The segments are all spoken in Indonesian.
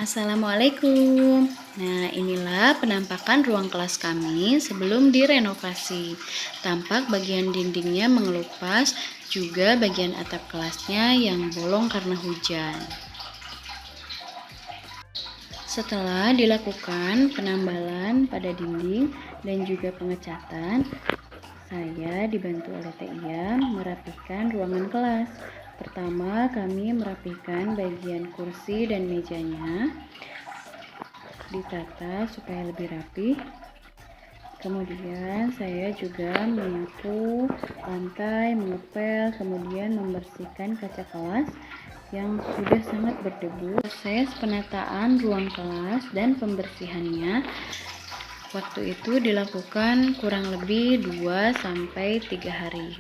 Assalamualaikum. Nah, inilah penampakan ruang kelas kami sebelum direnovasi. Tampak bagian dindingnya mengelupas, juga bagian atap kelasnya yang bolong karena hujan. Setelah dilakukan penambalan pada dinding dan juga pengecatan, saya dibantu oleh Tia merapikan ruangan kelas. Pertama, kami merapikan bagian kursi dan mejanya, ditata supaya lebih rapi. Kemudian saya juga menyapu lantai, mengepel, kemudian membersihkan kaca kelas yang sudah sangat berdebu. Proses penataan ruang kelas dan pembersihannya waktu itu dilakukan kurang lebih 2-3 hari.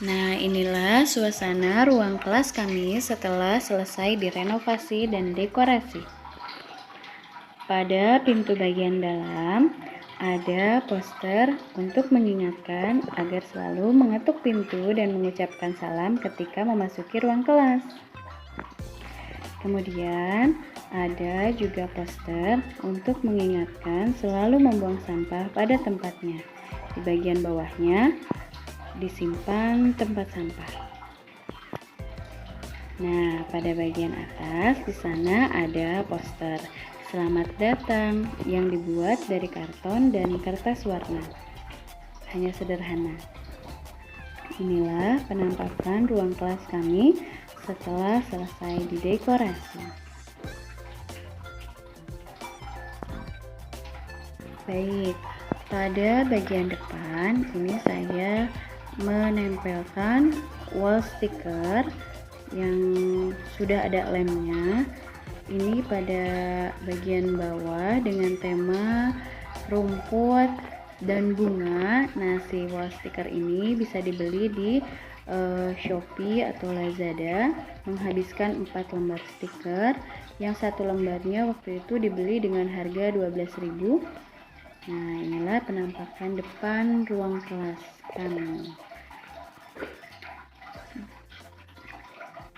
Nah, inilah suasana ruang kelas kami setelah selesai direnovasi dan dekorasi. Pada pintu bagian dalam ada poster untuk mengingatkan agar selalu mengetuk pintu dan mengucapkan salam ketika memasuki ruang kelas. Kemudian ada juga poster untuk mengingatkan selalu membuang sampah pada tempatnya. Di bagian bawahnya disimpan tempat sampah. Nah, pada bagian atas di sana ada poster "Selamat datang" yang dibuat dari karton dan kertas warna. Hanya sederhana. Inilah penampakan ruang kelas kami setelah selesai didekorasi. Baik, pada bagian depan ini saya menempelkan wall sticker yang sudah ada lemnya. Ini pada bagian bawah dengan tema rumput dan bunga. Nah, si wall sticker ini bisa dibeli di Shopee atau Lazada, menghabiskan 4 lembar stiker. Yang satu lembarnya waktu itu dibeli dengan harga 12.000. Nah, inilah penampakan depan ruang kelas kami.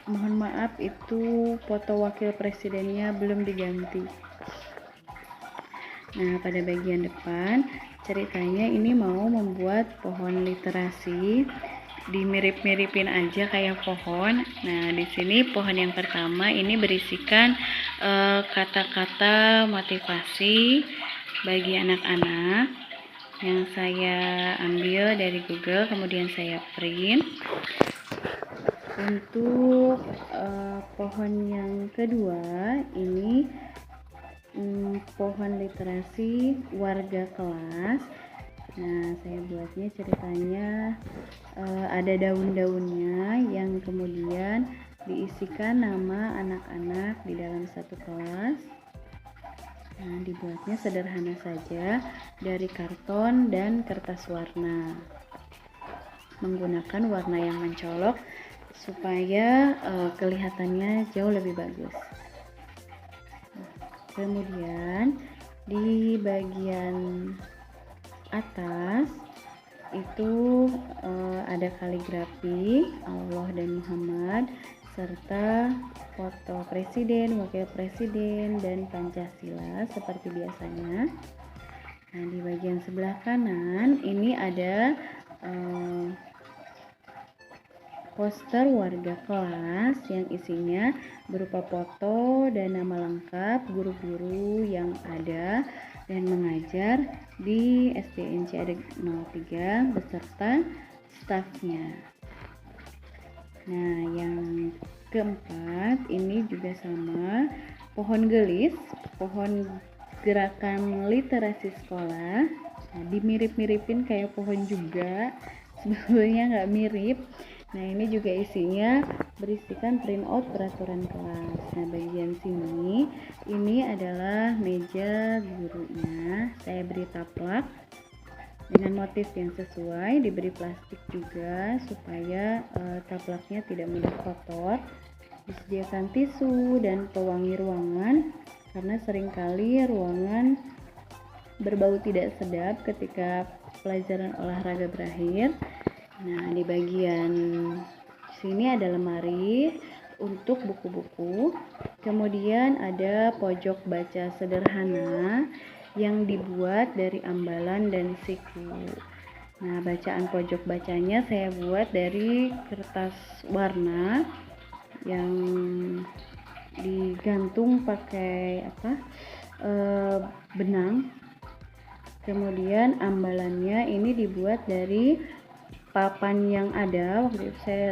Mohon maaf, itu foto wakil presidennya belum diganti. Nah, pada bagian depan ceritanya ini mau membuat pohon literasi, dimirip-miripin aja kayak pohon. Nah, di sini pohon yang pertama ini berisikan kata-kata motivasi bagi anak-anak yang saya ambil dari Google, kemudian saya print. Untuk pohon yang kedua ini pohon literasi warga kelas. Nah, saya buatnya ceritanya ada daun-daunnya yang kemudian diisikan nama anak-anak di dalam satu kelas. Nah, dibuatnya sederhana saja dari karton dan kertas warna, menggunakan warna yang mencolok supaya kelihatannya jauh lebih bagus. Kemudian di bagian atas itu ada kaligrafi Allah dan Muhammad serta foto presiden, wakil presiden, dan Pancasila seperti biasanya. Nah, di bagian sebelah kanan ini ada poster warga kelas yang isinya berupa foto dan nama lengkap guru-guru yang ada dan mengajar di SDN Ciadeg 03 beserta stafnya. Nah, yang keempat ini juga sama, pohon gelis, pohon gerakan literasi sekolah. Nah, dimirip-miripin kayak pohon juga, sebetulnya nggak mirip. Nah, ini juga isinya berisikan printout peraturan kelas. Nah, bagian sini ini adalah meja gurunya. Saya beri taplak dengan motif yang sesuai, diberi plastik juga supaya taplaknya tidak mudah kotor. Disediakan tisu dan pewangi ruangan karena seringkali ruangan berbau tidak sedap ketika pelajaran olahraga berakhir. Nah, di bagian sini ada lemari untuk buku-buku. Kemudian ada pojok baca sederhana yang dibuat dari ambalan dan siku. Nah, bacaan pojok bacanya saya buat dari kertas warna yang digantung pakai benang. Kemudian ambalannya ini dibuat dari papan yang ada, waktu itu saya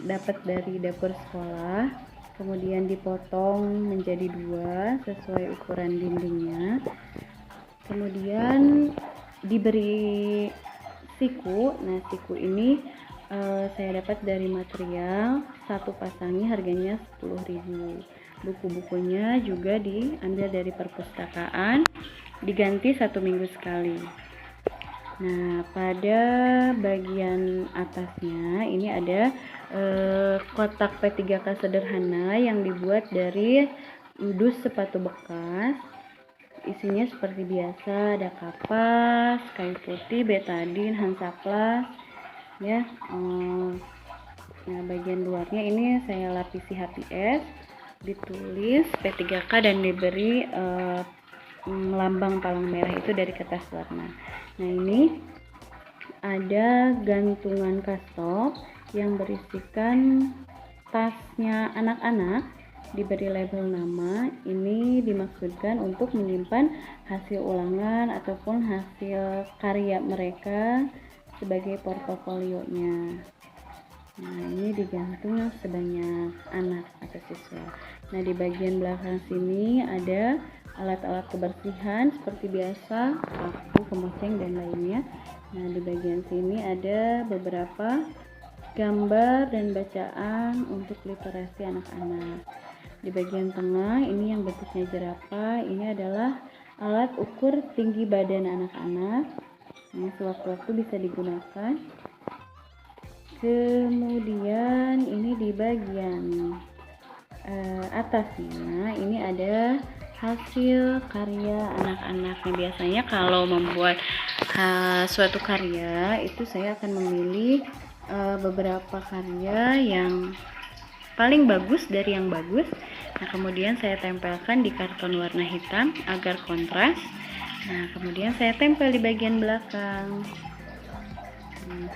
dapat dari dapur sekolah, kemudian dipotong menjadi 2 sesuai ukuran dindingnya, kemudian diberi siku. Nah, siku ini saya dapat dari material satu pasangnya harganya 10.000. Buku-bukunya juga diambil dari perpustakaan, diganti 1 minggu sekali. Nah, pada bagian atasnya ini ada kotak P3K sederhana yang dibuat dari dus sepatu bekas. Isinya seperti biasa, ada kapas, kayu putih, betadine, Hansaplast, ya. Nah, bagian luarnya ini saya lapisi HPS, ditulis P3K dan diberi lambang palang merah itu dari kertas warna. Nah, ini ada gantungan kastop yang berisikan tasnya anak-anak, diberi label nama. Ini dimaksudkan untuk menyimpan hasil ulangan ataupun hasil karya mereka sebagai portofolionya. Nah, ini digantung sebanyak anak atau siswa. Nah, di bagian belakang sini ada alat-alat kebersihan seperti biasa, paku, kemoceng, dan lainnya. Nah, di bagian sini ada beberapa gambar dan bacaan untuk literasi anak-anak. Di bagian tengah ini yang bentuknya jerapah, ini adalah alat ukur tinggi badan anak-anak. Nah, sewaktu-waktu bisa digunakan. Kemudian ini di bagian atasnya ini ada hasil karya anak-anaknya. Biasanya kalau membuat suatu karya itu saya akan memilih beberapa karya yang paling bagus dari yang bagus. Nah, kemudian saya tempelkan di karton warna hitam agar kontras. Nah, kemudian saya tempel di bagian belakang.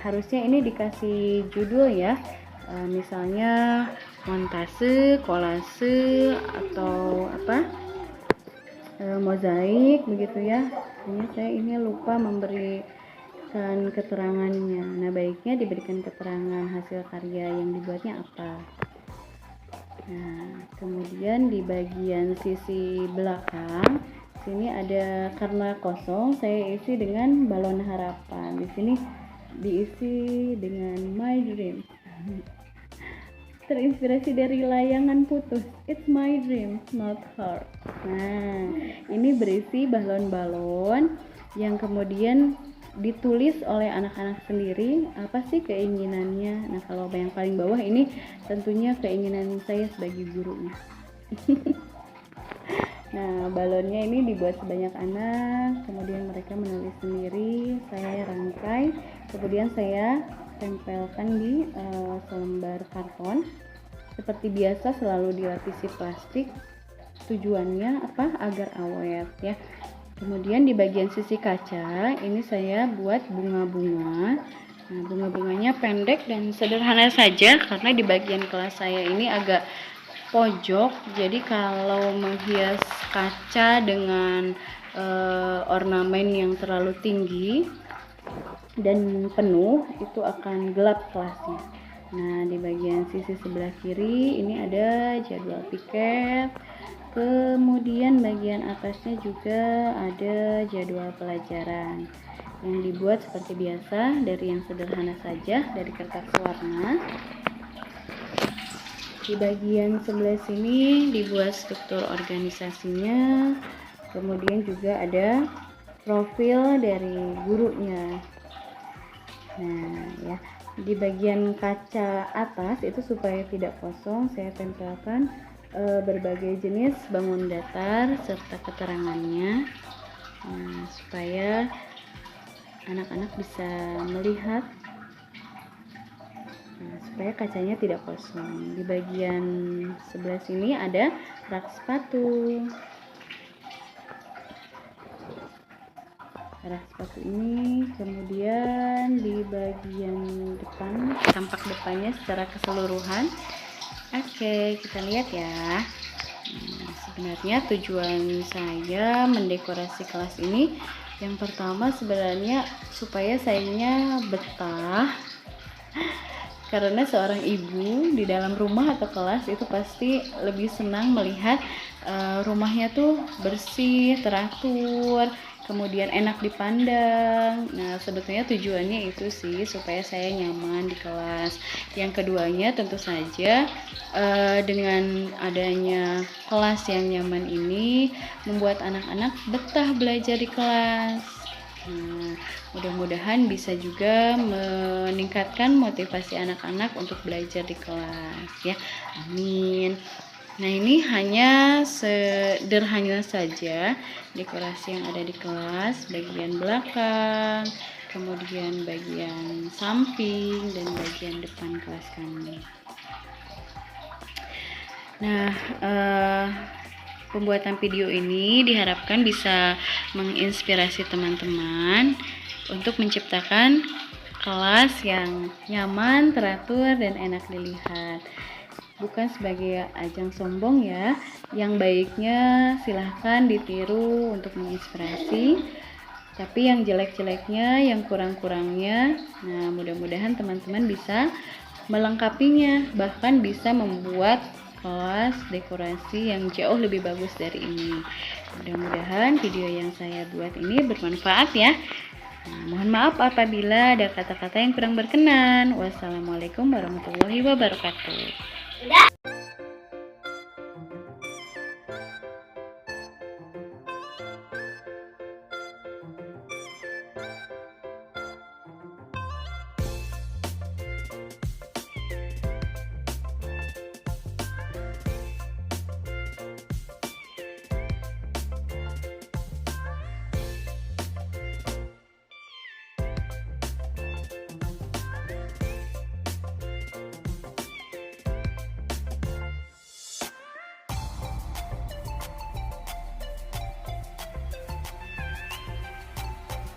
Harusnya ini dikasih judul ya, misalnya montase, kolase, atau mozaik begitu ya. Saya ini lupa memberikan keterangannya. Nah, baiknya diberikan keterangan hasil karya yang dibuatnya apa. Nah, kemudian di bagian sisi belakang sini ada karena kosong, saya isi dengan balon harapan. Di sini diisi dengan my dream. Terinspirasi dari layangan putus. It's my dream, not her. Nah, ini berisi balon-balon yang kemudian ditulis oleh anak-anak sendiri apa sih keinginannya. Nah, kalau yang paling bawah ini tentunya keinginan saya sebagai gurunya. Nah, balonnya ini dibuat sebanyak anak, kemudian mereka menulis sendiri, saya rangkai, kemudian saya tempelkan di selembar karton. Seperti biasa selalu dilapisi plastik. Tujuannya apa? Agar awet ya. Kemudian di bagian sisi kaca ini saya buat bunga-bunga. Nah, bunga-bunganya pendek dan sederhana saja karena di bagian kelas saya ini agak pojok, jadi kalau menghias kaca dengan ornamen yang terlalu tinggi dan penuh itu akan gelap kelasnya. Nah, di bagian sisi sebelah kiri ini ada jadwal piket, kemudian bagian atasnya juga ada jadwal pelajaran yang dibuat seperti biasa dari yang sederhana saja, dari kertas warna. Di bagian sebelah sini dibuat struktur organisasinya, kemudian juga ada profil dari gurunya. Nah, ya, di bagian kaca atas itu supaya tidak kosong, saya tempelkan berbagai jenis bangun datar serta keterangannya, supaya anak-anak bisa melihat. Nah, supaya kacanya tidak kosong. Di bagian sebelah sini ada rak sepatu. Rak sepatu ini, kemudian di bagian depan, tampak depannya secara keseluruhan. Oke, kita lihat ya. Sebenarnya tujuan saya mendekorasi kelas ini yang pertama sebenarnya supaya sayanya betah, karena seorang ibu di dalam rumah atau kelas itu pasti lebih senang melihat rumahnya tuh bersih, teratur, kemudian enak dipandang. Nah, sebetulnya tujuannya itu sih supaya saya nyaman di kelas. Yang keduanya tentu saja dengan adanya kelas yang nyaman ini membuat anak-anak betah belajar di kelas. Nah, mudah-mudahan bisa juga meningkatkan motivasi anak-anak untuk belajar di kelas ya. Amin. Nah, ini hanya sederhana saja dekorasi yang ada di kelas, bagian belakang, kemudian bagian samping, dan bagian depan kelas kami. Nah, pembuatan video ini diharapkan bisa menginspirasi teman-teman untuk menciptakan kelas yang nyaman, teratur, dan enak dilihat. Bukan sebagai ajang sombong ya, yang baiknya silahkan ditiru untuk menginspirasi, tapi yang jelek-jeleknya, yang kurang-kurangnya, nah mudah-mudahan teman-teman bisa melengkapinya, bahkan bisa membuat kelas dekorasi yang jauh lebih bagus dari ini. Mudah-mudahan video yang saya buat ini bermanfaat ya. Nah, mohon maaf apabila ada kata-kata yang kurang berkenan. Wassalamualaikum warahmatullahi wabarakatuh.